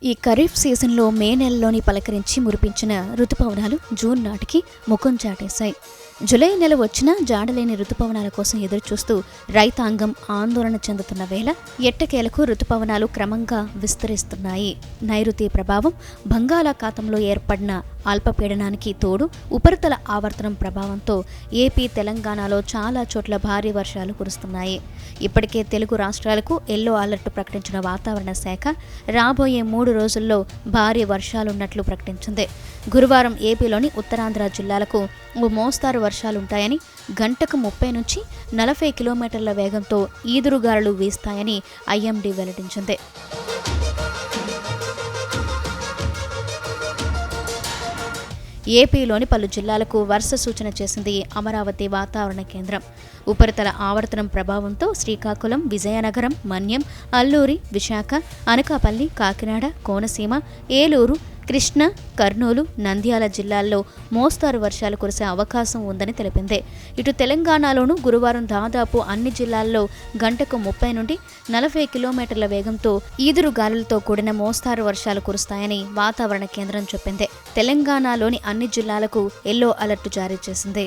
ఈ ఖరీఫ్ సీజన్లో మే నెలలోని పలకరించి మురిపించిన రుతుపవనాలు జూన్ నాటికి ముఖం చాటేశాయి. జులై నెల వచ్చినా జాడలేని రుతుపవనాల కోసం ఎదురుచూస్తూ రైతాంగం ఆందోళన చెందుతున్న వేళ ఎట్టకేలకు రుతుపవనాలు క్రమంగా విస్తరిస్తున్నాయి. నైరుతి ప్రభావం, బంగాళాఖాతంలో ఏర్పడిన అల్పపీడనానికి తోడు ఉపరితల ఆవర్తనం ప్రభావంతో ఏపీ, తెలంగాణలో చాలా చోట్ల భారీ వర్షాలు కురుస్తున్నాయి. ఇప్పటికే తెలుగు రాష్ట్రాలకు ఎల్లో అలర్ట్ ప్రకటించిన వాతావరణ శాఖ రాబోయే 3 రోజుల్లో భారీ వర్షాలున్నట్లు ప్రకటించింది. గురువారం ఏపీలోని ఉత్తరాంధ్ర జిల్లాలకు ఓ మోస్తారు వర్షాలుంటాయని, గంటకు 30 నుంచి 40 కిలోమీటర్ల వేగంతో ఈదురుగాలులు వీస్తాయని ఐఎండీ వెల్లడించింది. ఏపీలోని పలు జిల్లాలకు వర్ష సూచన చేసింది అమరావతి వాతావరణ కేంద్రం. ఉపరితల ఆవర్తనం ప్రభావంతో శ్రీకాకుళం, విజయనగరం, మన్యం, అల్లూరి, విశాఖ, అనకాపల్లి, కాకినాడ, కోనసీమ, ఏలూరు, కృష్ణా, కర్నూలు, నంద్యాల జిల్లాల్లో మోస్తారు వర్షాలు కురిసే అవకాశం ఉందని తెలిపింది. ఇటు తెలంగాణలోనూ గురువారం దాదాపు అన్ని జిల్లాల్లో గంటకు 30 నుండి 40 కిలోమీటర్ల వేగంతో ఈదురు గాలులతో కూడిన మోస్తారు వర్షాలు కురుస్తాయని వాతావరణ కేంద్రం చెప్పింది. తెలంగాణలోని అన్ని జిల్లాలకు ఎల్లో అలర్ట్ జారీ చేసింది.